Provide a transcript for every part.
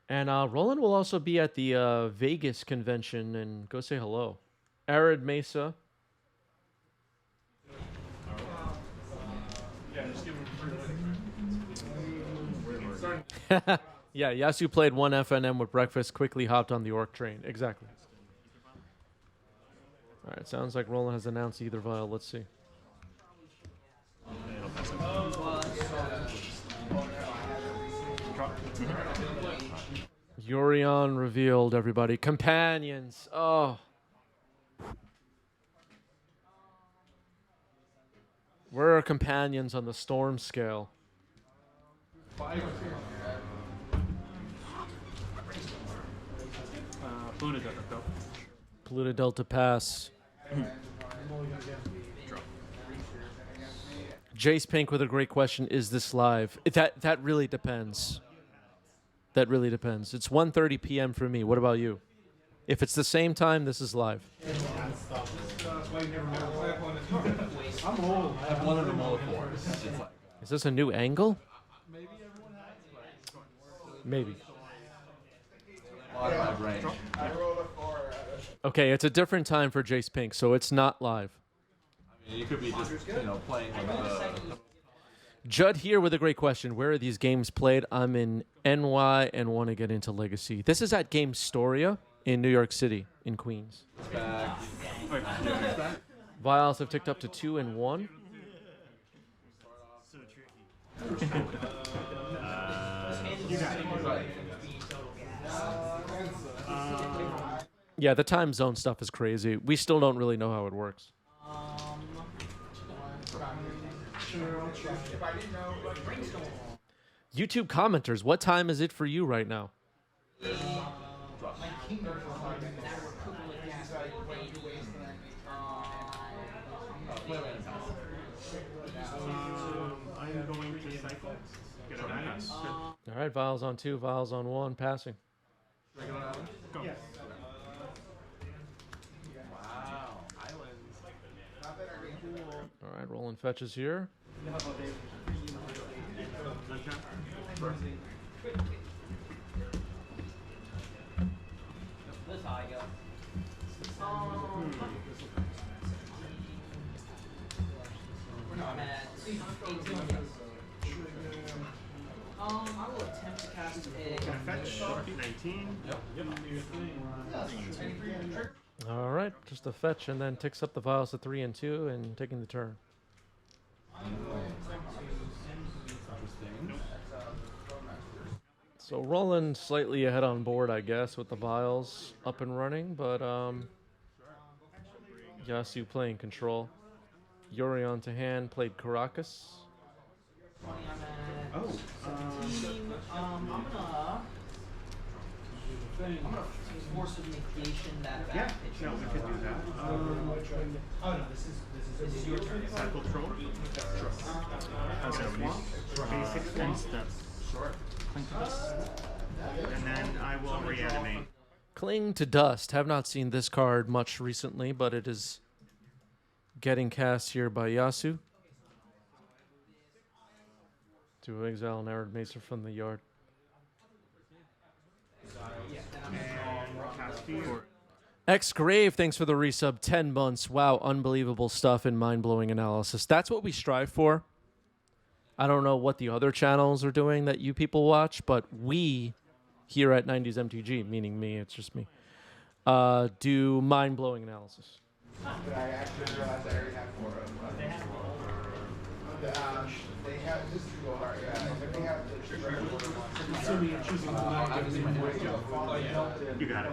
And Roland will also be at the Vegas convention, and go say hello. Arid Mesa. Yeah, Yasu played one FNM with breakfast, quickly hopped on the Orc train. Exactly. All right, sounds like Roland has announced either vial. Let's see. Yorion revealed, everybody. Companions. Oh. Where are companions on the storm scale? Pluto Delta Pass. Jace Pink with a great question. Is this live? That really depends. That really depends. It's 1:30 p.m. for me. What about you? If it's the same time, this is live. I'm old. I have one of them all before. Is this a new angle? Maybe. A lot of my brain. Okay, it's a different time for Jace Pink, so it's not live. I mean, you could be just, playing with the... Judd here with a great question. Where are these games played? I'm in NY and want to get into Legacy. This is at Game Storia in New York City, in Queens. Back. Vials have ticked up to 2 and 1. Yeah, the time zone stuff is crazy. We still don't really know how it works. YouTube commenters, what time is it for you right now? I'm going to cycle. Get a pass. All right, Vials on 2, Vials on 1, passing. Go. Yes. Wow. Islands. All right, rolling fetches here. This how I go. I'm at 18. I will attempt to cast a... Can I fetch? 19. Yep. All right, just a fetch, and then ticks up the Vials to 3 and 2, and taking the turn. So Roland slightly ahead on board, I guess, with the Vials up and running, but Yasu playing control. Yorion to hand, played Caracas. I'm gonna force of negation that back Yeah, pitch. no, we could do that. This is your turn. Cycle troll. As a swamp. Basic 3 steps. Sure. Clink to dust. And then I will reanimate. Cling to Dust. Have not seen this card much recently, but it is getting cast here by Yasu. To exile an Arid Mesa from the yard. X-Grave, thanks for the resub. 10 months. Wow, unbelievable stuff and mind-blowing analysis. That's what we strive for. I don't know what the other channels are doing that you people watch, but we here at 90s MTG, meaning me, it's just me, do mind-blowing analysis. But I actually realized I already have 4 of them. They have this is go hard. Yeah, they have the regular ones. Assuming you're choosing the You got it.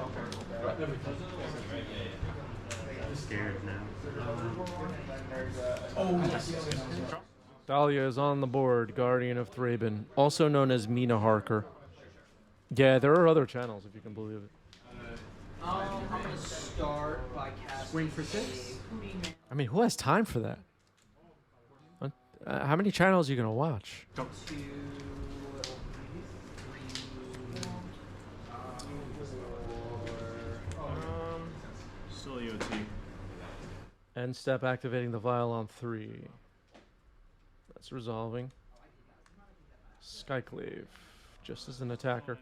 I'm scared now. Oh, yes. Dahlia is on the board, Guardian of Thraben, also known as Mina Harker. Yeah, there are other channels, if you can believe it. I'm gonna start by casting. Swing for 6. I mean, who has time for that? How many channels are you going to watch? Go. Still EOT. End step activating the vial on 3. That's resolving. Skyclave, just as an attacker.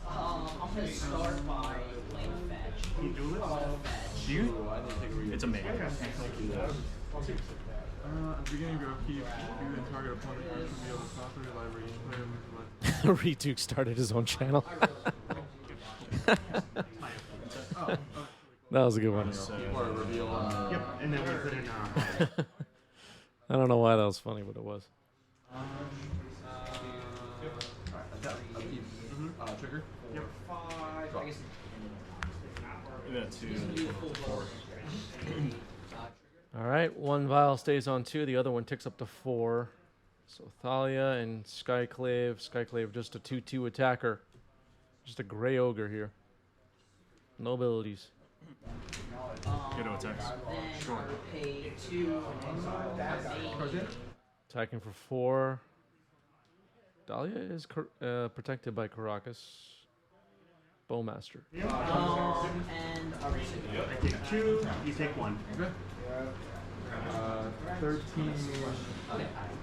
I'm gonna start by playing fetch. Can you do this? Fetch. Do you? I need to take a read. It's a main. At the beginning of your upkeep, you and target opponent can be able to stop your library and play them. Reduke started his own channel. That was a good one. Or reveal. Yep, and then we put in I don't know why that was funny, but it was. Attack. Upkeep. Trigger. Yep. Five. I guess Yeah, it's gonna be the full board. All right, one vial stays on 2, the other one ticks up to 4. So Thalia and Skyclave. Skyclave just a 2/2 attacker. Just a gray ogre here. No abilities. Get to attacks. Then I will pay 2 and Attacking for 4. Dahlia is protected by Caracas. Bowmaster. and I take 2, you take 1. Okay. 13.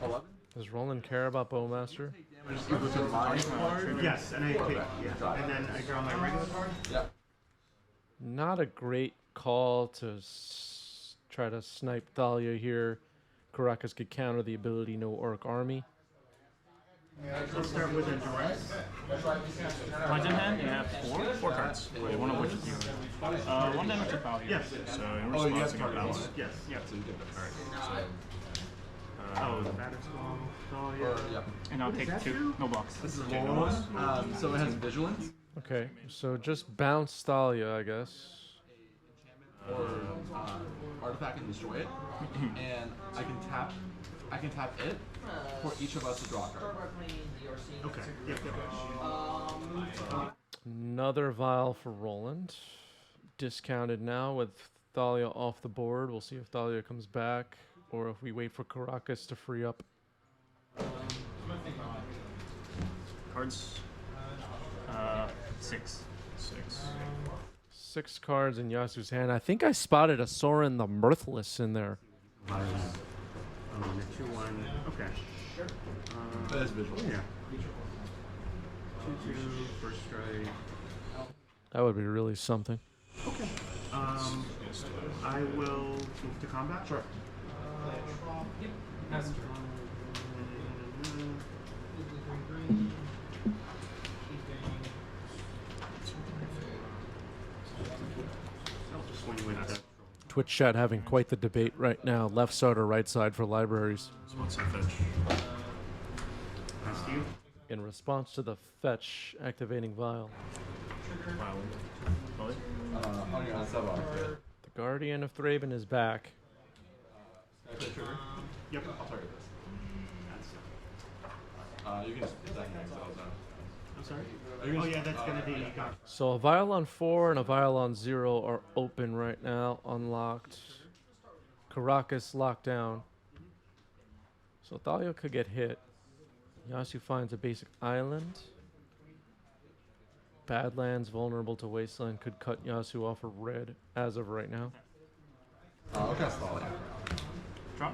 11. Does Roland care about Bowmaster? Damage equal to my card. Yes, and I take, yeah. And then I draw my regular card. Yeah. Not a great call to try to snipe Thalia here. Caracas could counter the ability no orc army. Let's start with a duress. Cards in hand, you have 4 cards. Wait, one of which is yours. 1 damage to value. Yes. So in Oh, you response, have you get target. balance. Yes. Yep. So you get that. Alright. Oh, the batter skull. Oh, yeah. Yeah. And I'll Is take that 2. true? No blocks. This is Take no one. blocks. So it has vigilance Okay, so just bounce Thalia, I guess. or artifact and destroy it, and I can tap it for each of us to draw a card. start by playing DRC. Okay. Yep, yep. Another vial for Roland. Discounted now with Thalia off the board. We'll see if Thalia comes back or if we wait for Caracas to free up. Cards. 6. 6. 6 cards in Yasu's hand. I think I spotted a Sorin the Mirthless in there. The 2-1. Okay. That is visual. Yeah. 2-2, first strike. That would be really something. Okay. I will move to combat. Sure. I'll just swing with that. Twitch chat having quite the debate right now. Left side or right side for libraries. So what's the fetch? That's you. In response to the fetch, activating vial. Wow. Probably. On your sub The Guardian of Thraben is back. trigger. Yep. I'll target this. You can just attack next. I'm sorry? Oh, yeah, that's going to be gone. So a vial on 4 and a vial on 0 are open right now, unlocked. Caracas locked down. So Thalia could get hit. Yasu finds a basic island. Badlands vulnerable to Wasteland could cut Yasu off of red as of right now. I'll cast Thalia. Drop.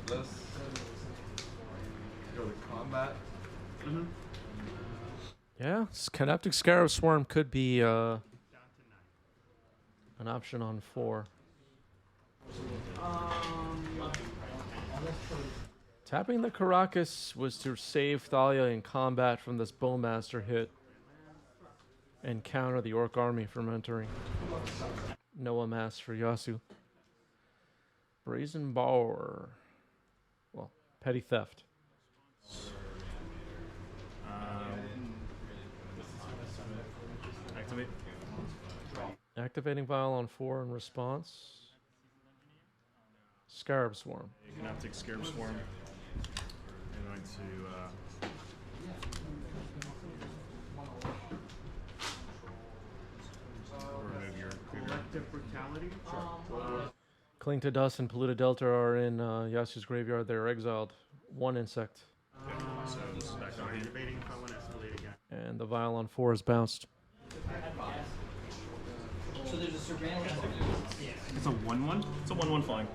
This. Go to combat. Mm-hmm. Yeah, Canoptic Scarab Swarm could be an option on 4. Tapping the Caracas was to save Thalia in combat from this Bowmaster hit and counter the Orc army from entering. No amass for Yasu. Brazen Bower. Well, Petty Theft. Activate. Activating Vial on 4 in response. Scarab Swarm. You can have to take Scarab Swarm. I'm going to. Remove your Collective brutality. Cling to Dust and Polluted Delta are in Yasu's graveyard. They're exiled. 1 insect. So this is back on Sorry, hand. debating if I want to escalate again. And the Vial on 4 is bounced. So there's a surveillance. It's a 1/1. It's a 1/1 flying.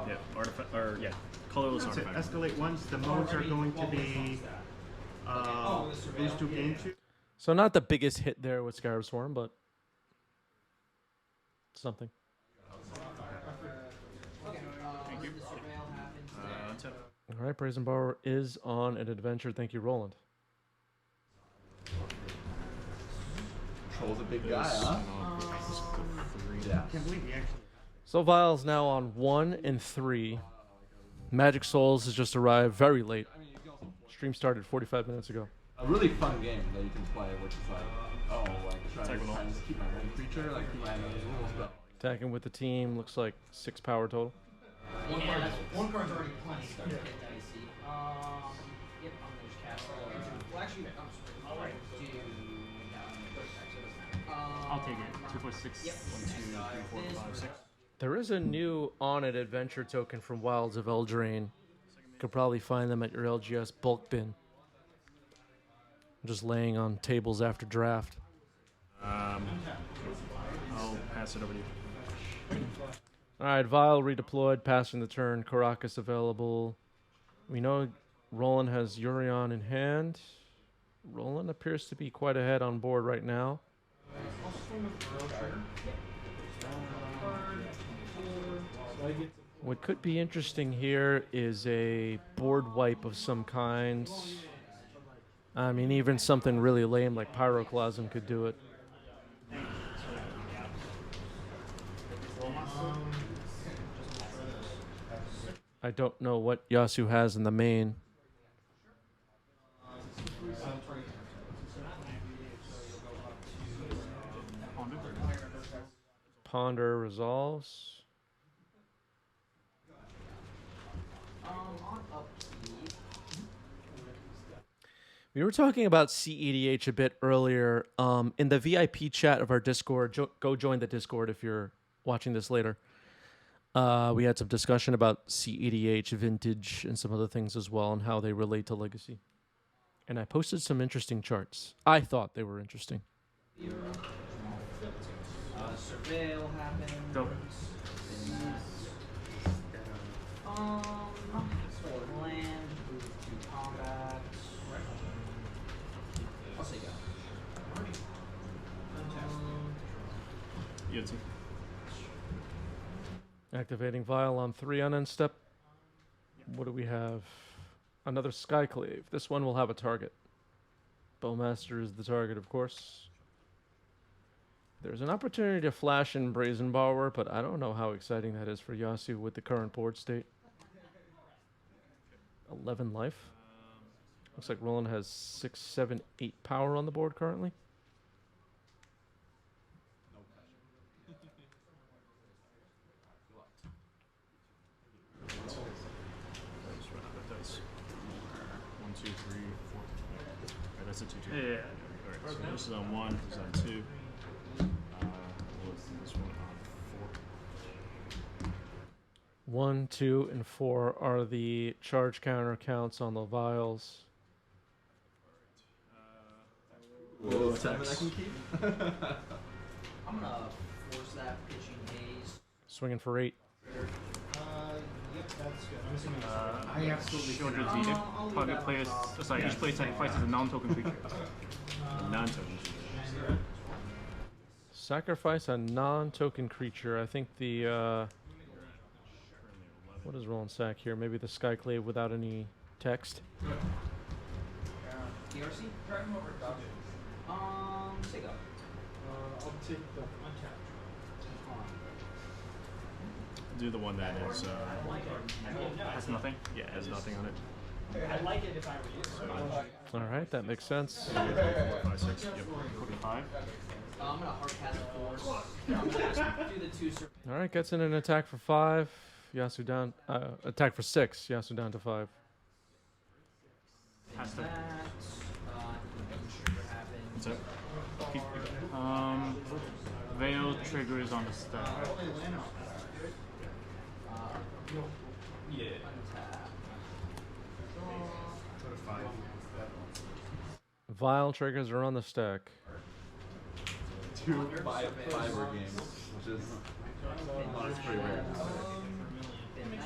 Yeah. Artifact. Or yeah. Colorless To artifact. escalate once, the modes are going to be These two gain 2. So not the biggest hit there with Scarab Swarm, but something. Thank you. Surveil happens. Untap. All right, Brazen Borrower is on an adventure. Thank you, Roland. Troll's a big guy, huh? Yeah. Can't believe he actually. So Vile's now on 1 and 3. Magic Souls has just arrived very late. I mean, you can also Stream started 45 minutes ago. a really fun game that you can play, which is like, oh, like try to Attack just keep my one creature, like keep my enemies rules, but Attacking with the team looks like 6 power total. Yeah, one card's already plenty. Get dicey. Yep, I'm gonna just cast. Well, actually, I'll do. I'll take it. 2, 4, 6. Yep. 1, 2, 3, 4, 5, 6. There is a new On It adventure token from Wilds of Eldraine. You could probably find them at your LGS bulk bin. Just laying on tables after draft. I'll pass it over to you. All right, Vile redeployed, passing the turn. Caracas available. We know Roland has Urion in hand. Roland appears to be quite ahead on board right now. What could be interesting here is a board wipe of some kind. I mean, even something really lame like Pyroclasm could do it. I don't know what Yasu has in the main. Ponder resolves. On upkeep. We were talking about CEDH a bit earlier. In the VIP chat of our Discord, go join the Discord if you're watching this later. We had some discussion about CEDH, Vintage, and some other things as well, and how they relate to Legacy. And I posted some interesting charts. I thought they were interesting. Surveil happens. Go. Sword land, move to combat. I'll say go. You too. Activating Vial on 3 on end step. What do we have? Another Skyclave. This one will have a target. Bowmaster is the target, of course. There's an opportunity to flash in Brazen Borrower, but I don't know how exciting that is for Yasu with the current board state. 11 life. Looks like Roland has 6, 7, 8 power on the board currently. Just run out of dice. 1, 2, 3, 4. Alright, that's a 2, 2. Yeah. Alright, so this is on 1, this is on 2. This one on 4. 1, 2, and 4 are the charge counter counts on the vials. Whoa, something I can keep. I'm gonna force that pitching haze. Swinging for 8. I absolutely 200 cannot. VD. Target players. Sorry, each player sacrifices a non-token creature. Non-token. Sacrifice a non-token creature. I think the what is Roland sack here? Maybe the Skyclave without any text. DRC? Say go. I'll take the untapped. Do the one that is has nothing. Yeah, it has nothing on it. I'd like it if I were you. All right, that makes sense. 4, 5, 6. Yep. 45. I'm gonna hard cast force. I'm gonna just do the 2 surveil. All right, gets in an attack for 5. Yasu down. Attack for 6. Yasu down to 5. Has to. That. Trigger happens. What's up? Keep. Veil triggers on the stack. Vile triggers are on the stack. 2 fiber games, which is pretty rare.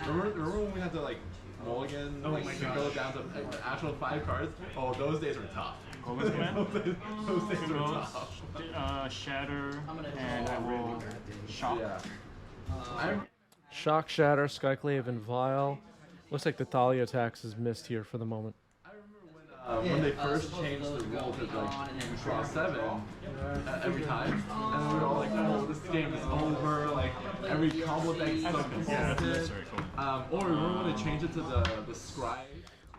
Remember when we had to like mulligan, Oh like, my to gosh. go down to actual 5 cards. Oh, those days were tough. Coleman's command? Those days Two were moves, tough. shatter, and I will shock. Yeah. I'm Shock, Shatter, Skyclave, and Vile. Looks like the Thalia tax is missed here for the moment. when they first changed the rule to like you draw 7 every time, and we were all like, "Oh, this game is over!" Like every combo deck is so Yeah, that's consistent. very cool. Or remember when they changed it to the scribe?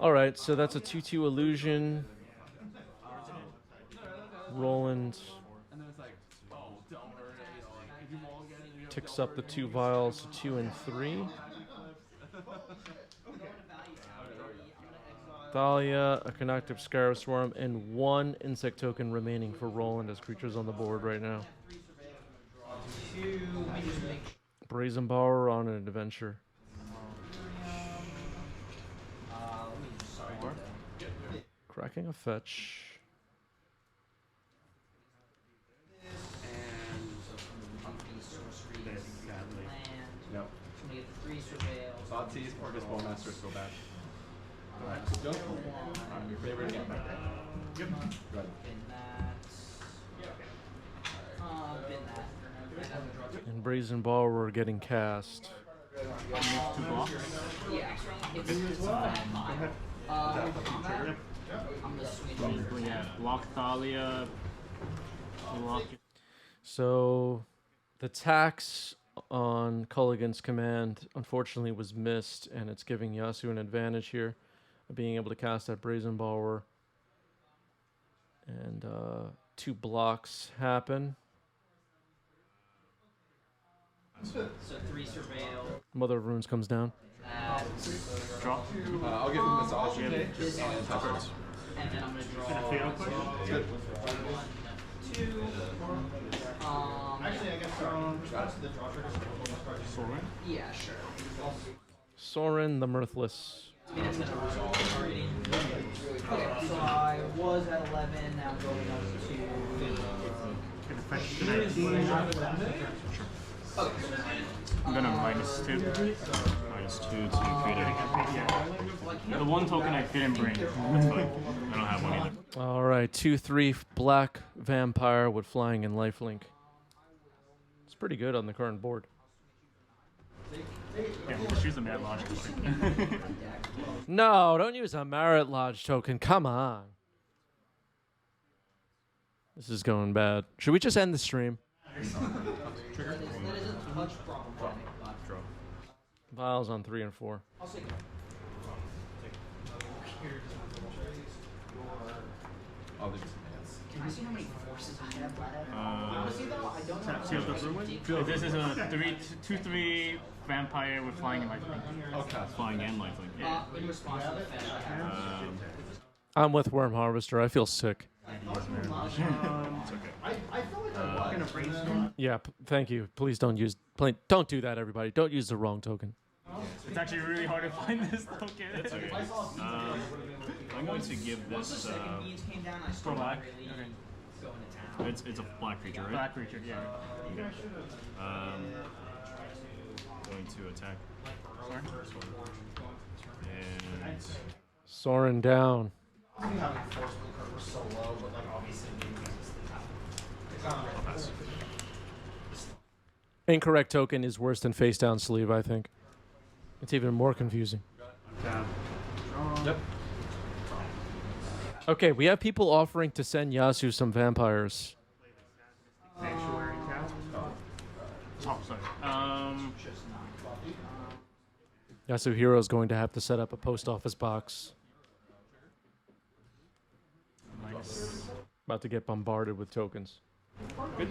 All right, so that's a 2/2 illusion. Roland And then it's like, "Oh, don't hurt it," you know, like if you mulligan, you ticks up the 2 vials to 2 and 3. Thalia, a Connective Scarab Swarm, and 1 insect token remaining for Roland as creatures on the board right now. Brazen Borrower on an adventure. Cracking a fetch. Yep. Somebody get the 3 surveils. Thoughtseize, Porgus, Bowmasters go back. Alright, go. Alright, your favorite game back there. Yep. Go ahead. Bin that. Bin that. And I'm gonna draw 2. And Brazen Borrower getting cast. Two blocks. Yeah, it's 5. Combat. I'm gonna swing. Yeah, block Thalia. Block. So the tax on Culligan's command unfortunately was missed, and it's giving Yasu an advantage here of being able to cast that Brazen Borrower. And 2 blocks happen. So 3 surveil. Mother of Runes comes down. Draw. I'll give him Massage today. This And touch. and then I'm gonna draw Fatal push? It's good. 1, 2. Actually, I guess the draw trigger. Soren. Yeah, sure. Soren the Mirthless. I mean, it's gonna resolve targeting. Okay, so I was at 11, now I'm going up to 15. Can fetch tonight. I'm gonna -2. -2 to create a. The 1 token I couldn't bring. That's fine. I don't have one either. All right, 2/3 black vampire with flying and lifelink. It's pretty good on the current board. Yeah, we'll just use the Mad Logic. No, don't use a Merit Lodge token. Come on. This is going bad. Should we just end the stream? That is a touch problematic, but Draw. Vials on 3 and 4. I'll say I'll do can I see how many forces I have left? Uh, Honestly though, I don't know. See what the ruin? This is a 2/3 vampire with flying and lifelink. Okay. Flying and lifelink. Yeah. In response to the fetch I have. I'm with Worm Harvester. I feel sick. It's okay. I feel like I'm Gonna brainstorm. Yeah, thank you. Please don't use. Don't do that, everybody. Don't use the wrong token. It's actually really hard to find this token. It's okay. I'm going to give Once the this. second beans came down, I started black? really going to town. It's a black creature, right? Black creature, yeah. Okay. Going to attack. And Soren down. Incorrect token is worse than face down sleeve, I think. It's even more confusing. Yep. Okay, we have people offering to send Yasu some vampires. Sanctuary cast. oh, sorry. Yasuhiro is going to have to set up a post office box. About to get bombarded with tokens. Good.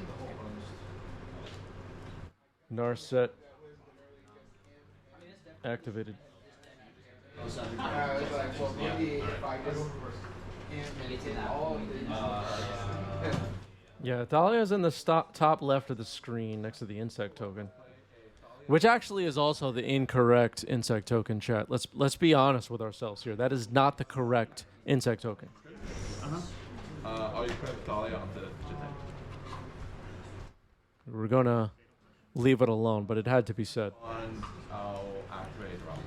Narset activated. I was like, well, maybe if I just Yeah, Thalia's in the top left of the screen next to the insect token, which actually is also the incorrect insect token. Chat. Let's be honest with ourselves here. That is not the correct insect token. Oh, you put Thalia onto Jitang. We're gonna leave it alone, but it had to be said. I'll activate Robert.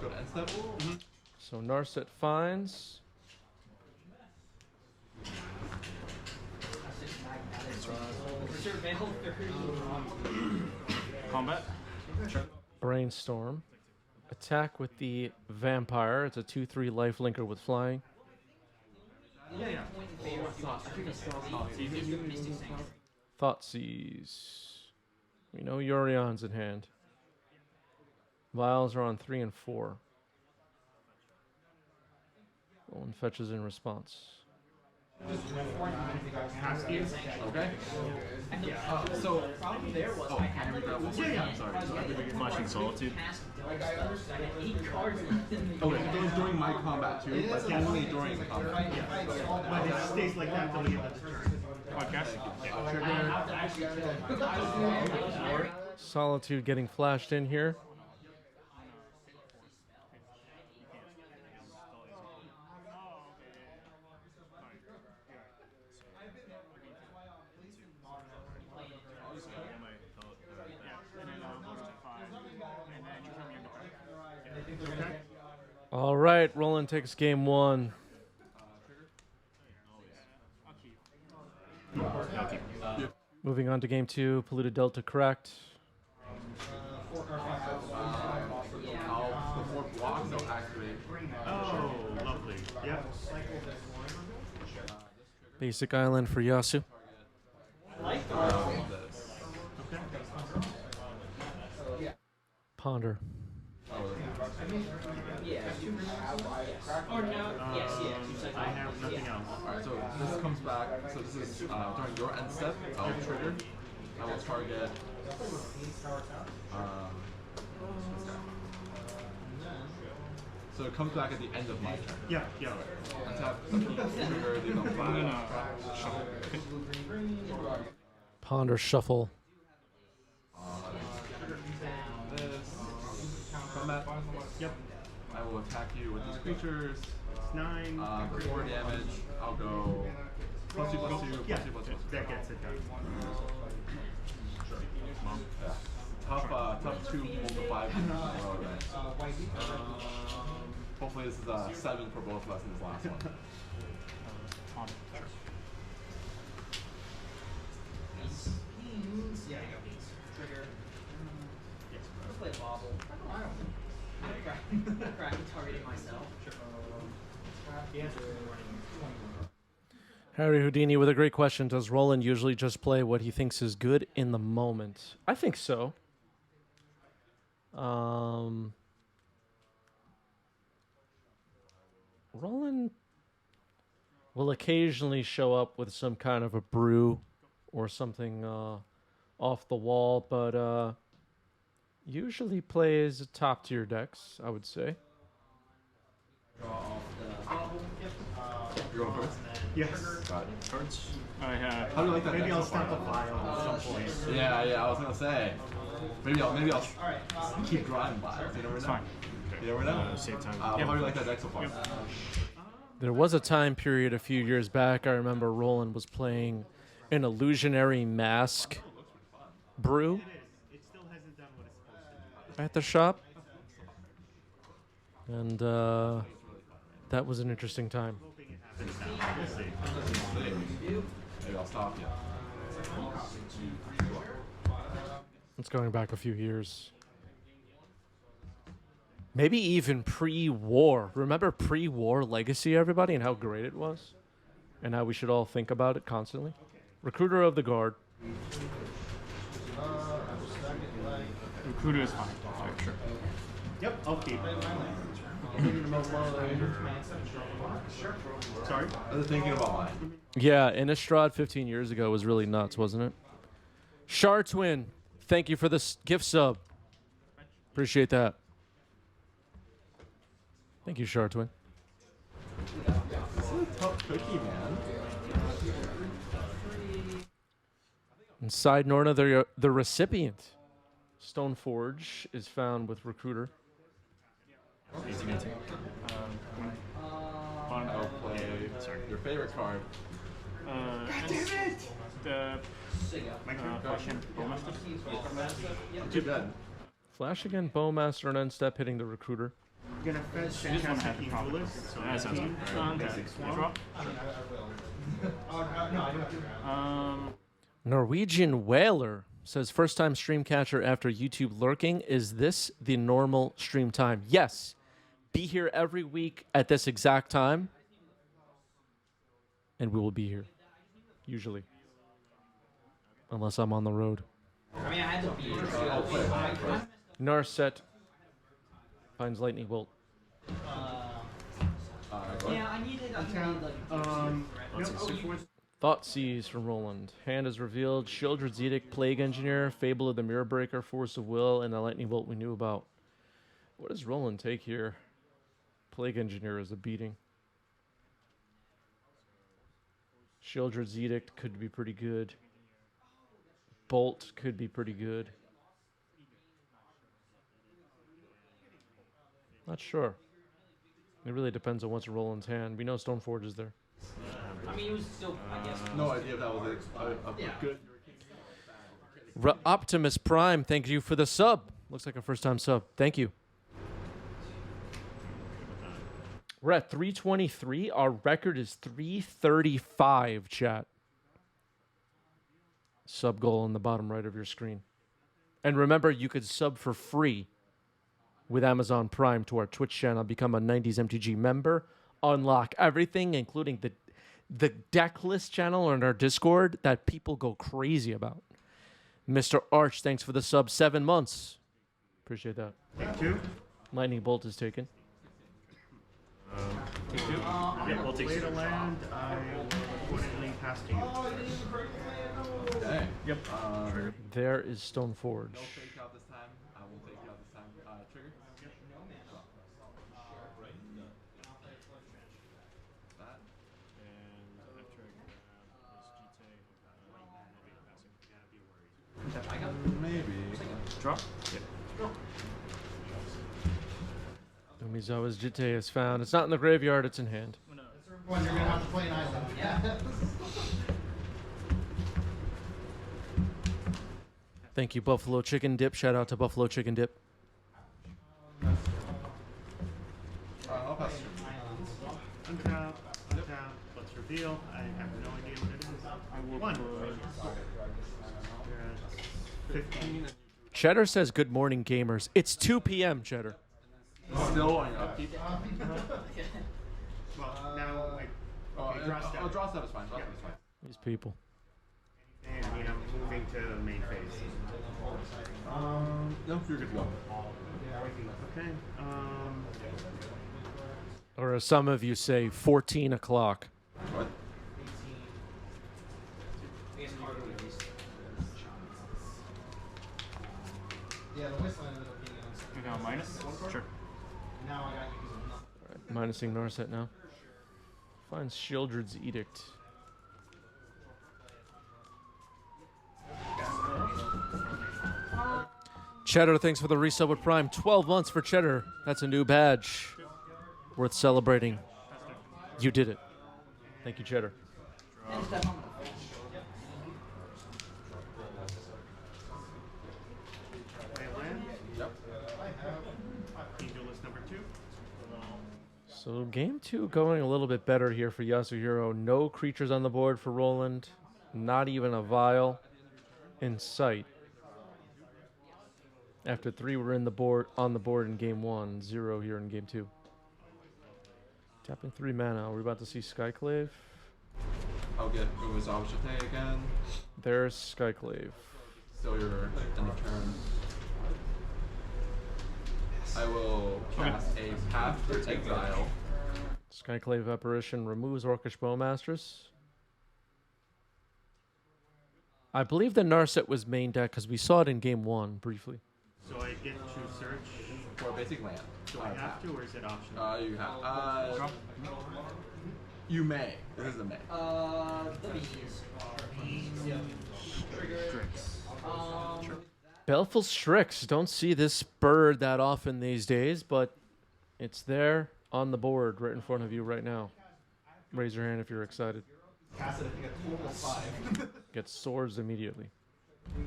go to end step. So Narset finds. Combat. Brainstorm. Attack with the vampire. It's a 2/3 life linker with flying. Yeah. Thoughtseize. We know Yorion's in hand. Vials are on 3 and 4. Roland fetches in response. Okay. So the problem there was I had to grab one. Sorry. Flashing Solitude. Okay, it goes during my combat too, but only during combat. But it stays like that till the end of the turn. Trigger. Solitude getting flashed in here. All right, Roland takes game 1. Moving on to game 2, Polluted Delta correct. Before blocks, I'll activate. Oh, lovely. Yep. Basic island for Yasu. Ponder. I have nothing else. Alright, so this comes back. So this is during your end step. I'll trigger. I will target. So it comes back at the end of my turn. Yeah. Untap, trigger, leave on fire. Ponder shuffle. Combat. Yep. I will attack you with these creatures. 9. For 4 damage, I'll go +2/+2, Yeah, +2/+2. that gets it done. Yeah. Tough 2 pull to 5. Hopefully this is 7 for both of us in this last one. Trigger. Let's play Bobble. Cracking targeting myself. Harry Houdini with a great question. Does Roland usually just play what he thinks is good in the moment? I think so. Roland will occasionally show up with some kind of a brew or something off the wall, but usually plays top tier decks, I would say. You're going first? Yes. Got it. Cards. I have. How do you like that Maybe deck I'll so far? stamp a vial at some point. Yeah, I was gonna say. Maybe I'll keep drawing vials. You never know. It's fine. You never know. Same time. How do you like that deck so far? There was a time period a few years back, I remember Roland was playing an illusionary mask brew It still hasn't done what it's supposed to do. at the shop. And that was an interesting time. Hoping it happens now. We'll see. Maybe I'll stop you. It's going back a few years. Maybe even pre-war. Remember pre-war Legacy, everybody, and how great it was? And how we should all think about it constantly? Recruiter of the Guard. Recruiter is fine. Alright, sure. Yep, I'll keep. Sorry? I was thinking about mine. Yeah, Innistrad 15 years ago was really nuts, wasn't it? Char Twin, thank you for this gift sub. Appreciate that. Thank you, Char Twin. This is a tough cookie, man. And side Norna, the recipient. Stoneforge is found with Recruiter. 18. I'll play your favorite card. God damn it! The Flash Bowmaster. Too bad. Flash again, Bowmaster, and end step hitting the Recruiter. gonna fetch You just want to have Fantastic the proper. Duelist, so That sounds 18, good. Alright. basic swamp. Draw. Norwegian Whaler says first time stream catcher after YouTube lurking. Is this the normal stream time? Yes. Be here every week at this exact time. And we will be here. Usually. Unless I'm on the road. I mean, I had to be. Narset finds lightning bolt. Yeah, I needed like. Let's see. Thoughtseize from Roland. Hand is revealed. Shieldred's Edict, Plague Engineer, Fable of the Mirror Breaker, Force of Will, and the Lightning Bolt we knew about. What does Roland take here? Plague Engineer is a beating. Shieldred's Edict could be pretty good. Bolt could be pretty good. Not sure. It really depends on what's in Roland's hand. We know Stoneforge is there. I mean, it was still, I guess. No idea if that was a good. Optimus Prime, thank you for the sub. Looks like a first time sub. Thank you. We're at 323. Our record is 335, chat. Sub goal on the bottom right of your screen. And remember, you could sub for free with Amazon Prime to our Twitch channel, become a 90s MTG member, unlock everything, including the Decklist channel on our Discord that people go crazy about. Mr. Arch, thanks for the sub. 7 months. Appreciate that. Take 2. Lightning Bolt is taken. Take 2. Yeah, we'll take 2. Land, I will accordingly pass to you. Dang. Yep. There is Stoneforge. No fake out this time. I will take you out this time. Trigger. That. And after I grab this GT, Maybe. Draw. Yeah. Umizawa's Jite is found. It's not in the graveyard, it's in hand. One, you're gonna have to play an island. Yeah. Thank you, Buffalo Chicken Dip. Shout out to Buffalo Chicken Dip. I'll pass you. Untap, let's reveal. I have no idea what it is. I will 1. put 15. Cheddar says, good morning, gamers. It's 2 p.m., Cheddar. Still on your upkeep. Well, now, like, okay, draw step. Oh, draw step is fine. Draw step is fine. These people. And, I mean, I'm moving to main phase. No, you're good to go. Okay, Or as some of you say, 14 o'clock. What? Yeah, the wasteland ended up being on. You got minus? Sure. Now I got you. Minusing Narset now. Finds Shieldred's Edict. Cheddar, thanks for the resub with Prime. 12 months for Cheddar. That's a new badge. Worth celebrating. You did it. Thank you, Cheddar. Duelist number 2. So game 2 going a little bit better here for Yasuhiro. No creatures on the board for Roland. Not even a vial in sight. After 3 were on the board in game 1, 0 here in game 2. Tapping 3 mana. We're about to see Skyclave. I'll get Umizawa Shite again. There's Skyclave. Still your end of turn. I will cast a Path for Exile. Skyclave Apparition removes Orcish Bowmasters. I believe the Narset was main deck because we saw it in game 1 briefly. So I get to search. For a basic land. Do I have to, or is it optional? You have. You may. This is a may. The bees. Baleful Strix. Don't see this bird that often these days, but it's there on the board right in front of you right now. Raise your hand if you're excited. Cast it, I think, a total of 5. Get swords immediately.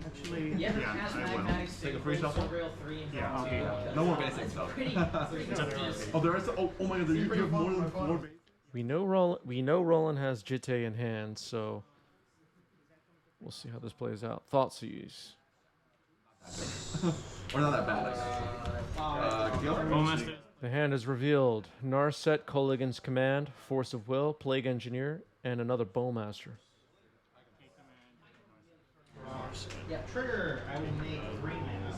Actually, Yeah, yeah, cast I will. magnetic Take a signal. shuffle? Real 3 and Yeah, okay. No more basic stuff. Oh, there is. Oh my God! You have more than 4 basic. We know Roland has Jitte in hand, so we'll see how this plays out. Thoughtseize. Or not that bad, I guess. Deal? Bowmaster. The hand is revealed. Narset, Kolaghan's Command, Force of Will, Plague Engineer, and another Bowmaster. Yeah, trigger. I will make 3 mana.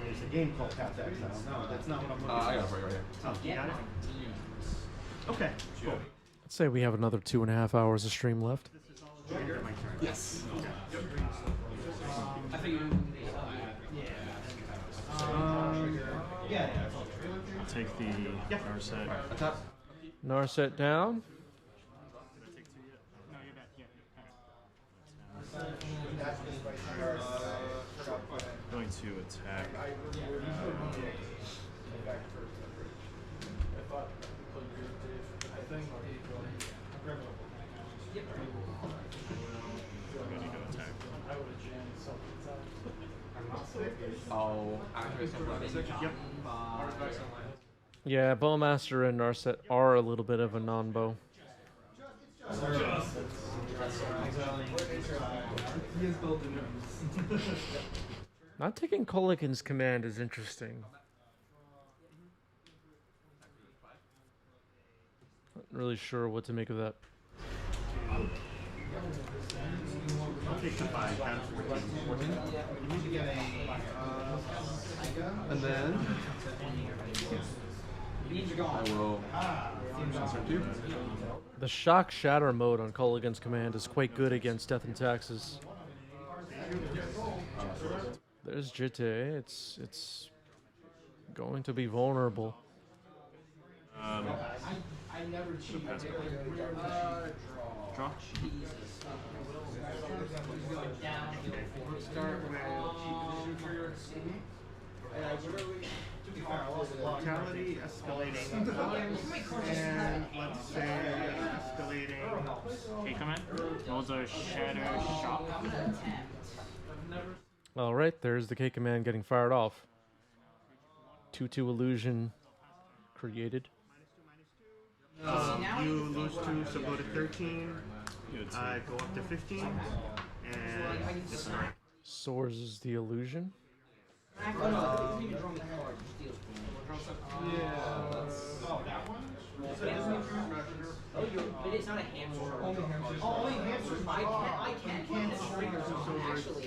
There's a game called Path to Exile. No, that's not what I'm looking for. I got it for you right here. Oh, you got it? Okay, cool. Let's say we have another 2.5 hours of stream left. End of my turn. Yes. I think yeah. I'll take the Narset. Attack. Narset down. Going to attack. I'm going to go attack. I'll activate something basic. Yep. Yeah, Bowmaster and Narset are a little bit of a non-bow. Not taking Kolaghan's Command is interesting. Not really sure what to make of that. I'll take the 5 down to 14. And then I will insert 2. The Shock Shatter mode on Kolaghan's Command is quite good against Death and Taxes. There's Jitte. It's going to be vulnerable. I never cheat. Draw. Vitality escalating. And let's say escalating. K command. Rolls a Shadow Shock. All right, there's the K command getting fired off. 2/2 illusion created. You lose 2, so go to 13. I go up to 15. And Soars is the illusion. But it's not a hamster. Only hamsters. I can't actually.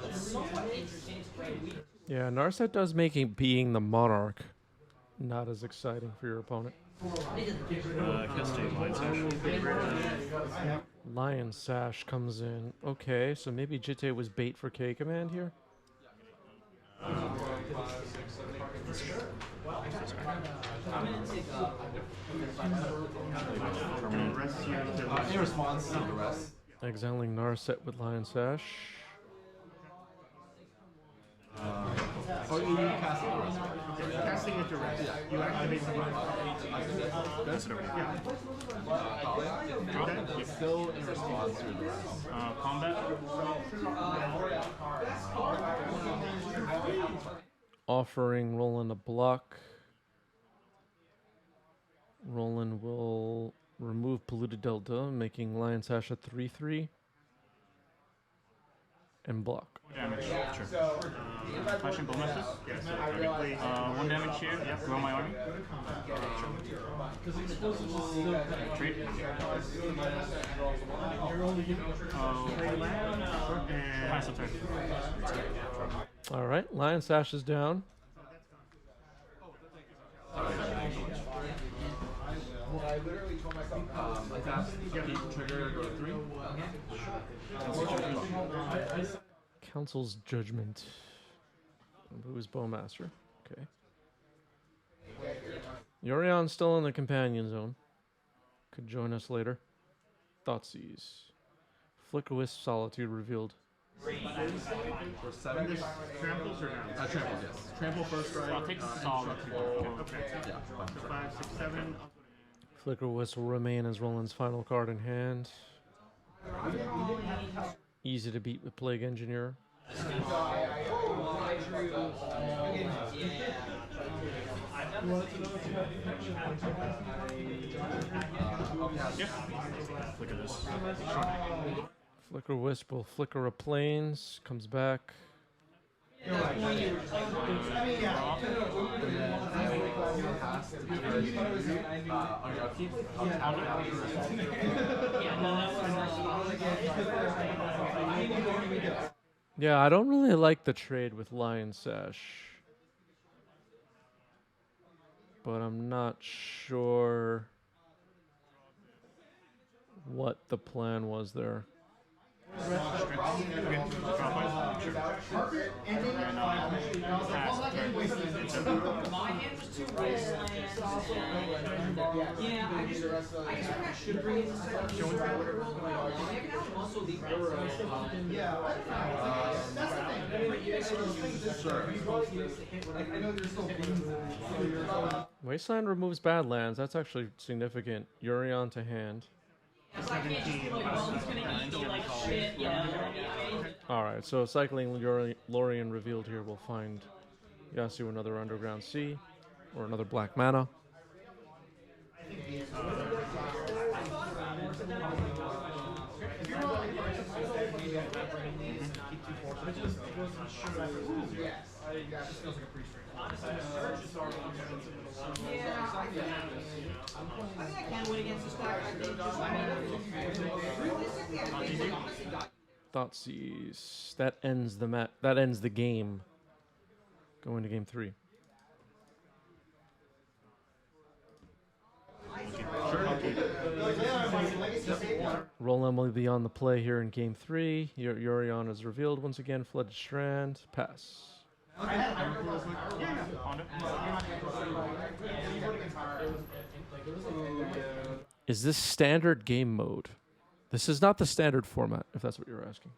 It's somewhat interesting. It's pretty weird. Yeah, Narset does make being the Monarch not as exciting for your opponent. Cast a Lion Sash. Lion Sash comes in. Okay, so maybe Jitte was bait for K command here. rest here to In response to the rest. Exiling Narset with Lion Sash. Oh, you cast it. casting it to rest. You activate the button. That's it. Yeah. Still in response to the rest. Combat. Offering Roland a block. Roland will remove Polluted Delta, making Lion Sash a 3/3. And block. Damage. Sure. Flashing Bowmaster. Yes. Theoretically, 1 damage here. Grow my army. Retreat. and Pass the turn. All right, Lion Sash is down. Attack, keep trigger, go to 3. Council's Judgment. Who's Bowmaster? Okay. Yorion's still in the companion zone. Could join us later. Thoughtseize. Flicker Wisp Solitude revealed. For 7. tramples or now? Tramples, yes. Trample first strike. I'll take solid. Okay. Yeah, fine. So 5, 6, 7. Flicker Wisp will remain as Roland's final card in hand. Easy to beat with Plague Engineer. Look at this. Flicker Wisp will flicker a plains, comes back. Yeah, I don't really like the trade with Lion Sash. But I'm not sure what the plan was there. My hand was two rolls and yeah, I guess I should bring in the second roll. I can have muscle the Wasteland removes Badlands. That's actually significant. Yurion to hand. Alright, so cycling Lorien revealed here will find Yasu another Underground Sea or another black mana. Thoughtseize. That ends the game. Going to game 3. Roland will be on the play here in game 3. Yurion is revealed once again. Flooded Strand. Pass. Is this standard game mode? This is not the standard format, if that's what you're asking.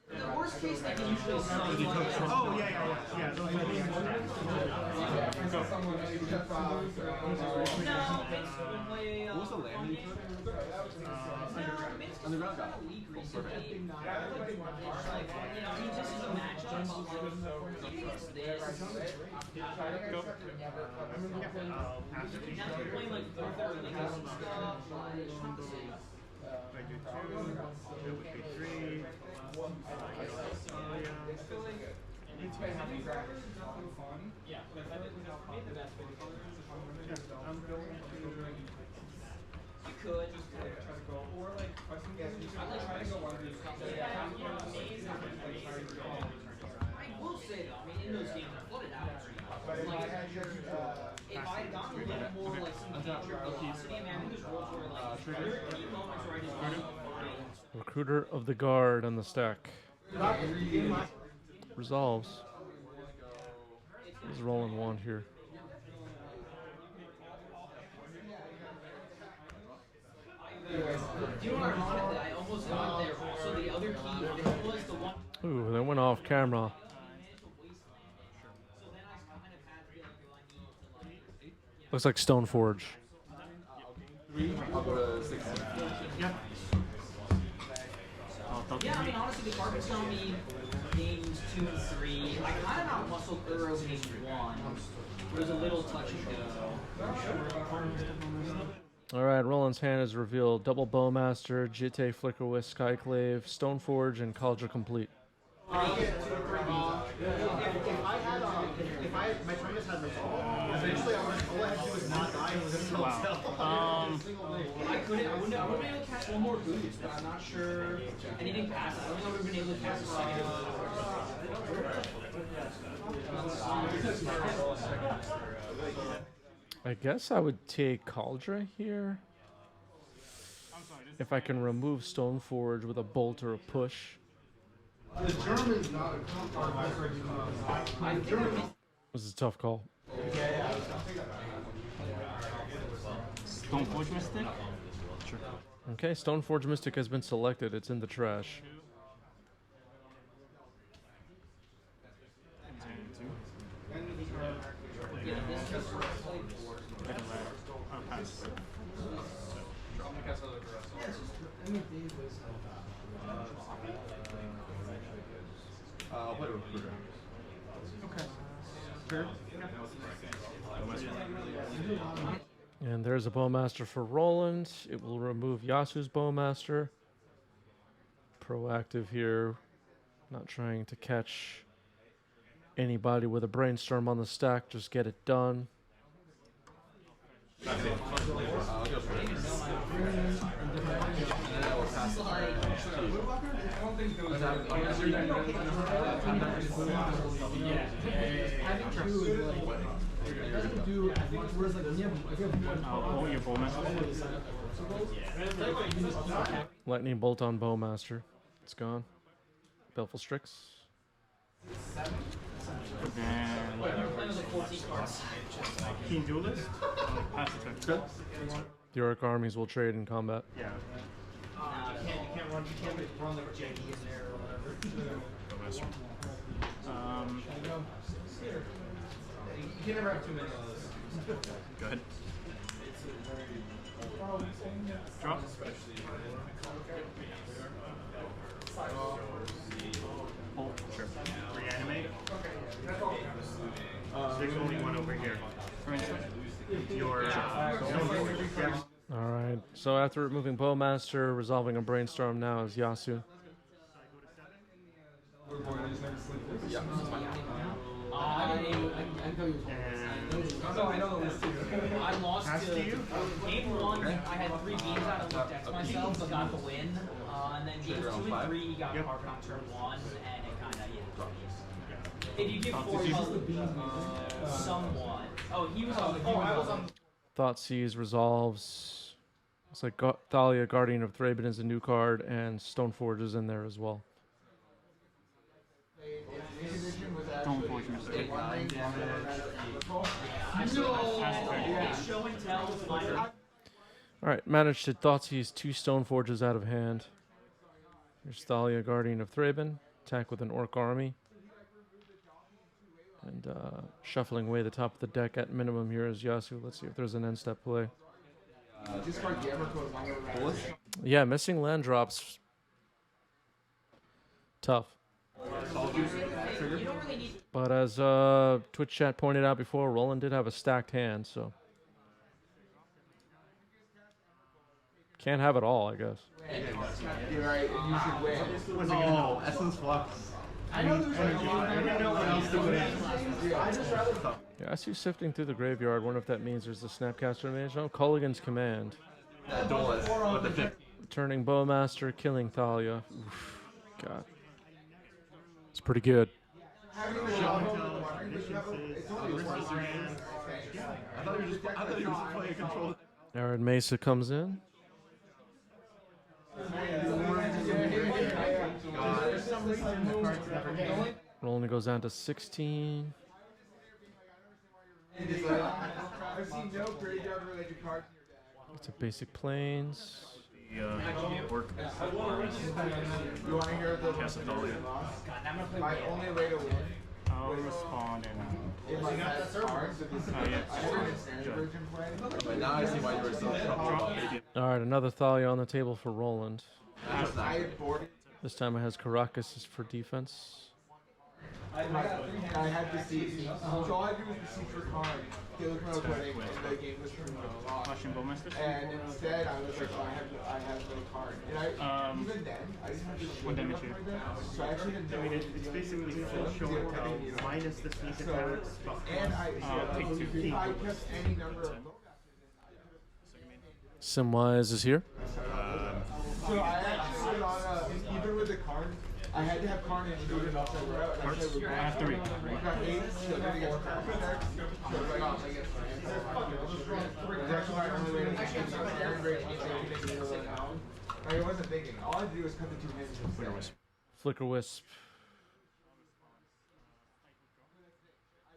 The worst case they can usually summon. Oh, yeah. What was the land you took? Underground guy. I do 2, it would be 3. You could. I will say though, I mean, in those games, I flooded out. Like, if I had gotten a little bit more like some danger velocity, I mean, I think there's worlds where like there are key moments where I just Recruiter of the Guard on the stack. Resolves. He's rolling one here. Do you know what ironic that I almost got there? So the other key was the one. Ooh, that went off camera. Looks like Stoneforge. I'll go to 16. Yeah, I mean, honestly, the carpet's telling me games 2 and 3. I kind of not muscled Uro game 1. It was a little touch and go. Alright, Roland's hand is revealed. Double Bowmaster, Jitte, Flickerwisp, Skyclave, Stoneforge, and Cauldron complete. If my premise had resolved, eventually all I had to do was not die and was going to kill himself. I wouldn't be able to cast one more boost, but I'm not sure anything past it. I don't think I would have been able to cast a second. I guess I would take Cauldron here. If I can remove Stoneforge with a bolt or a push. The German's not a This is a tough call. Stoneforge Mystic? Sure. Okay, Stoneforge Mystic has been selected. It's in the trash. I'll play Recruiter. Okay. Sure. And there's a Bowmaster for Roland. It will remove Yasu's Bowmaster. Proactive here. Not trying to catch anybody with a Brainstorm on the stack. Just get it done. Your Bowmaster. Lightning Bolt on Bowmaster. It's gone. Baleful Strix. Then Keen Duelist. Pass the turn. The Orc armies will trade in combat. Yeah. You can't run like JD in there or whatever. You can never have too many of those. Go ahead. Drop. Hold. Sure. Reanimate. There's only one over here. Your Alright, so after removing Bowmaster, resolving a Brainstorm now is Yasu. I lost to game 1. I had 3 games out of decks myself, but got the win. And then games 2 and 3, he got carved on turn 1, and it kind of if you give 4 somewhat. Oh, he was on. Oh, I was on. Thoughtseize resolves. It's like Thalia, Guardian of Thraben is a new card, and Stoneforge is in there as well. Stoneforge mistake. Show and tell was minor. Alright, managed to Thoughtseize 2 Stoneforges out of hand. Here's Thalia, Guardian of Thraben. Attack with an Orc army. And shuffling away the top of the deck at minimum here is Yasu. Let's see if there's an end step play. Yeah, missing land drops. Tough. But as Twitch chat pointed out before, Roland did have a stacked hand, so can't have it all, I guess. You're right, you should win. Oh, Essence Flux. I know there's like what else to win. I just rather Yeah, I see sifting through the graveyard. Wonder if that means there's the Snapcaster mage. Oh, Culligan's Command. That duelist with the 50. Turning Bowmaster, killing Thalia. Oof, God. It's pretty good. I thought he was just playing control. Arid Mesa comes in. Roland goes down to 16. I've seen no graveyard related cards in your deck. It's a basic planes. Work. You want to hear the my only way to win? I'll respond and. If I had cards, if this is I had an standard version play. But now I see why you were so troubled. Alright, another Thalia on the table for Roland. I had boarded. This time it has Caracas for defense. I had to see. So all I do is see for cards. They look when I was winning, and the game was from Russian Bowmaster. And instead, I was like, oh, I have no card. And I even then, I didn't have to. What damage here? So I actually had no. It's basically full show and tell minus the sneak attacks. And Take 2. if I kept any number of. Simwise is here. So I actually went on even with the card, I had to have Karn and Dude and also out. And I have 3. I got 8, so then it gets crap attacks. So it's like, oh, I guess it's actually my only way to make it. Aaron Gray keeps everything down. I wasn't thinking. All I had to do was cut the 2 hands. Flicker Wisp.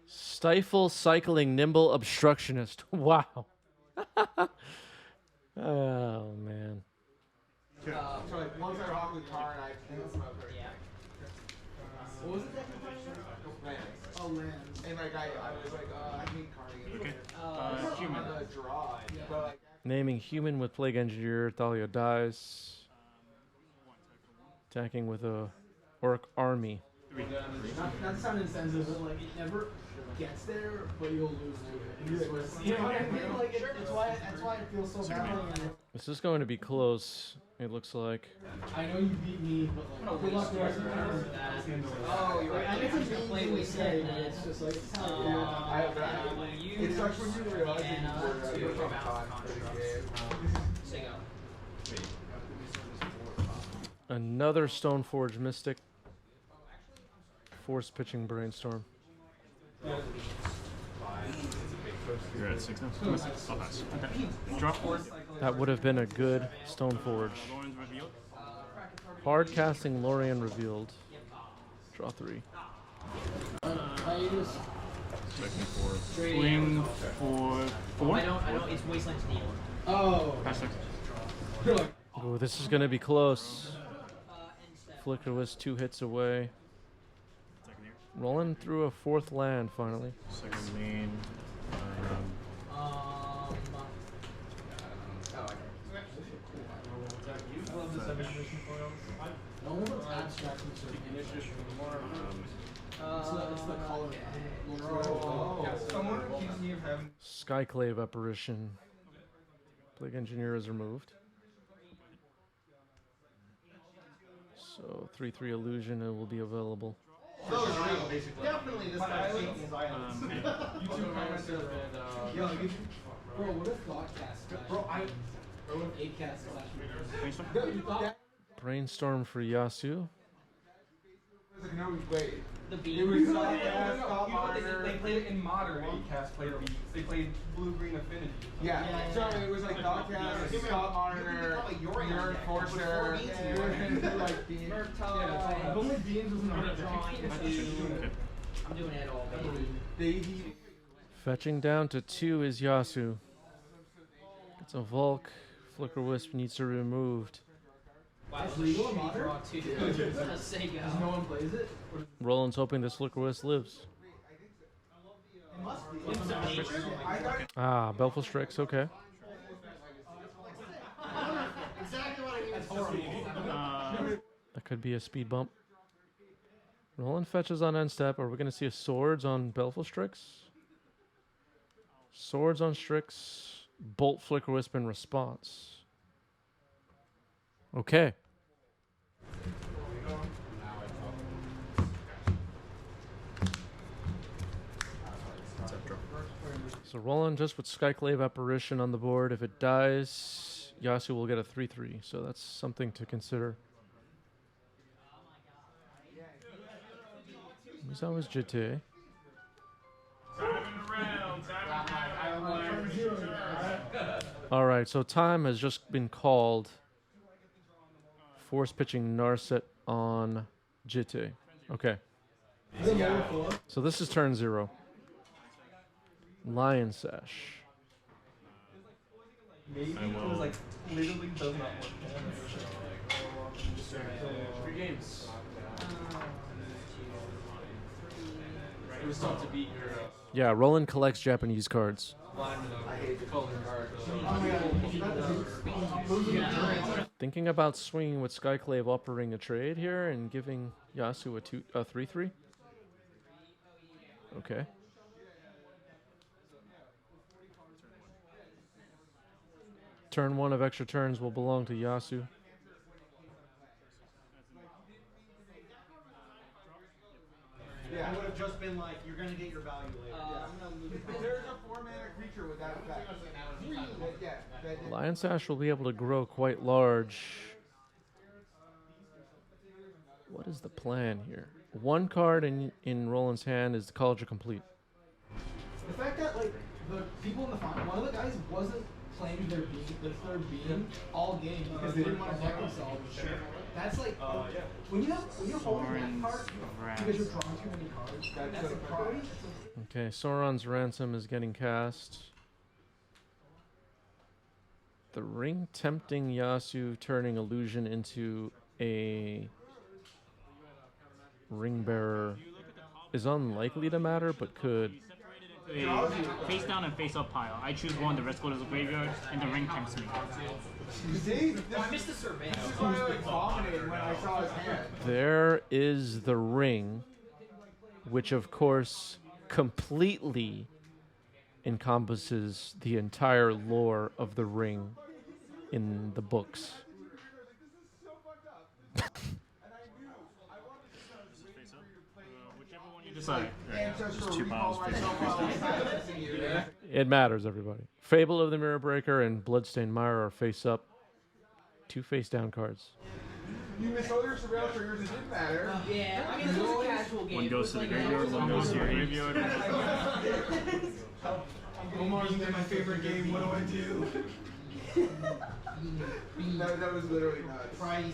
Stifle Cycling Nimble Obstructionist. Wow. Oh, man. So like once I rock with Karn, I can smoke her. Yeah. What was it that? Lands. Oh, lands. And like I was like, I hate Karn again. Okay. Human. Naming human with Plague Engineer. Thalia dies. Attacking with a orc army. Not to sound insensitive, but like it never gets there, but you'll lose to it. You know what I mean? Like that's why it feels so bad. This is going to be close. It looks like. I know you beat me, but like good luck the rest of the time. Oh, you're right. I think it's a play we say, but it's just like it's how It sucks when you realize that you're from time for the game. Another Stoneforge Mystic. Force pitching Brainstorm. You're at 6 now? I'll pass. Okay. Drop 4. That would have been a good Stoneforge. Lawrence revealed. Hard casting Lorien revealed. Draw 3. Expecting 4. Swing for 4. I don't. It's Wasteland Steel. Oh. Pass 6. Oh, this is going to be close. Flicker was 2 hits away. Second here. Rolling through a 4th land finally. Second main. No one was abstract it's the color. Someone accused me of having. Skyclave Apparition. Plague Engineer is removed. So 3/3 Illusion will be available. Definitely this guy is islands. You two comments have been. Bro, what if thought cast? Bro, what if 8 cast Brainstorm for Yasu. No, wait. The beat. It was You know, they played in modern. Cast played beats. They played blue-green affinity. Yeah, so it was like Dogcast, Scott Monitor, Nerd Forcer, and like Bean. If only Beans was not Drawing two. I'm doing it all, baby. Fetching down to 2 is Yasu. It's a Volk. Flicker Wisp needs to be removed. Wow, It's legal in modern? draw two. Sega. no one plays it? Roland's hoping this Flicker Wisp lives. It must be. Ah, Belfast Strix, okay. Exactly what I mean. That could be a speed bump. Roland fetches on end step. Are we going to see a Swords on Belfast Strix? Swords on Strix. Bolt Flicker Wisp in response. Okay. So Roland just with Skyclave Apparition on the board. If it dies, Yasu will get a 3/3. So that's something to consider. He's always GT. All right, so time has just been called. Force pitching Narset on GT. Okay. So this is turn 0. Lion Sash. Maybe it was like literally does not work. 3 games. It was tough to beat your Yeah, Roland collects Japanese cards. lineman of color card. Thinking about swinging with Skyclave offering a trade here and giving Yasu a 3/3. Okay. Turn 1 of extra turns will belong to Yasu. Yeah, I would have just been like, you're gonna get your value later. There's a 4-mana creature with that effect. Lion Sash will be able to grow quite large. What is the plan here? 1 card in Roland's hand is the College of Complete. The fact that like the people in the final, one of the guys wasn't playing their third beam all game because they didn't want to deck themselves. That's like when you're holding that card because you're drawing too many cards. That's a problem. Okay, Sauron's Ransom is getting cast. The ring tempting Yasu, turning Illusion into a ring bearer is unlikely to matter, but could. A face down and face up pile. I choose one, the rest go to the graveyard, and the ring tempts me. See? I missed the survey. This is why I like vomited when I saw his hand. There is the ring, which of course completely encompasses the entire lore of the ring in the books. Whichever one you decide. Ancestral Just two recall piles face myself up. while practicing you. It matters, everybody. Fable of the Mirror Breaker and Bloodstained Mire are face up. 2 face down cards. You missed all your surveillance triggers, it didn't matter. Yeah, I mean, it's just a casual game. One goes to the graveyard, one goes to your graveyard. Omar's been my favorite game, what do I do? that was literally nuts. Prize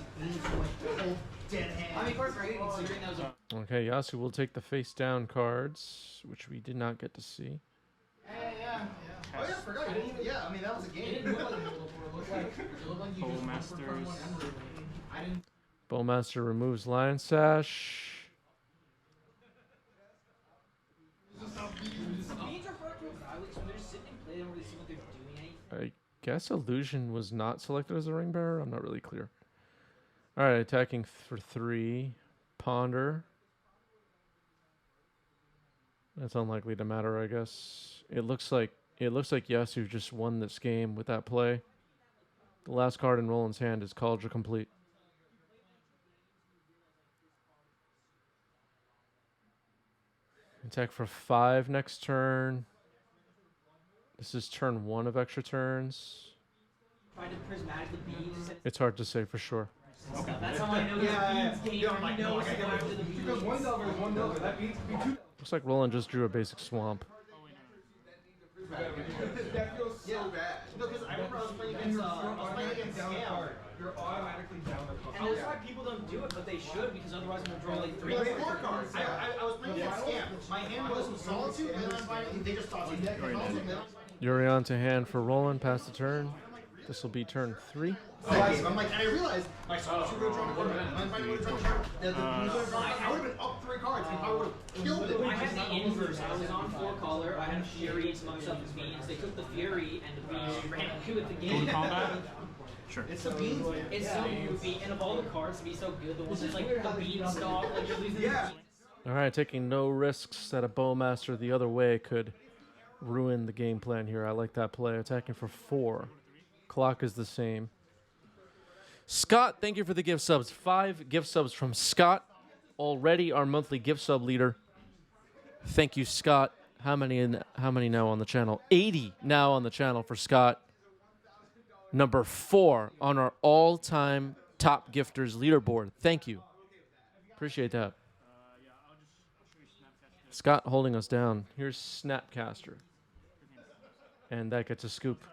dead hand. I mean, quite frankly, considering that was a Okay, Yasu will take the face down cards, which we did not get to see. Yeah. Oh yeah, I forgot. You didn't even, yeah, I mean that was a game. It didn't look like a little before. It looked like you Pole just went Masters. for turn one Ember. I didn't. Bowmaster removes Lion Sash. Beans are hard to evaluate, so they're just sitting and play. They don't really seem like they're doing anything. I guess Illusion was not selected as a ring bearer. I'm not really clear. All right, attacking for 3. Ponder. That's unlikely to matter, I guess. It looks like Yasu just won this game with that play. The last card in Roland's hand is Cauldron Complete. Attack for 5 next turn. This is turn 1 of extra turns. Trying to prismatically beans. It's hard to say for sure. Okay. That's how I know there's beans game. He knows to go after the beans. Because one delver is one delver, that beats me two. Looks like Roland just drew a basic swamp. That feels so bad. No, because I remember I was playing against Scam. You're automatically down the card. And that's why people don't do it, but they should, because otherwise I'm gonna draw like 3 Well, or 4 4 cards. I was playing against Scam. My hand was with Solitude, and then I'm finding they just tossed me deck. Yurion to hand for Roland, pass the turn. This will be turn 3. I'm like, and I realized my Solitude would have drawn a card. I'm finding would have drawn a card. I would have been up 3 cards, and I would have killed it. I had the inverse. I was on 4 color. I had a Fury amongst up the beans. They took the Fury, and the beans ran away with the game. Combat? Sure. It's the beans. It's so goofy, and of all the cards to be so good, the one that's like the beanstalk, like you're losing the beans. All right, taking no risks that a Bowmaster the other way could ruin the game plan here. I like that play. Attacking for 4. Clock is the same. Scott, thank you for the gift subs. 5 gift subs from Scott. Already our monthly gift sub leader. Thank you, Scott. How many now on the channel? 80 now on the channel for Scott. Number 4 on our all-time top gifters leaderboard. Thank you. Appreciate that. Scott holding us down. Here's Snapcaster. And that gets a scoop.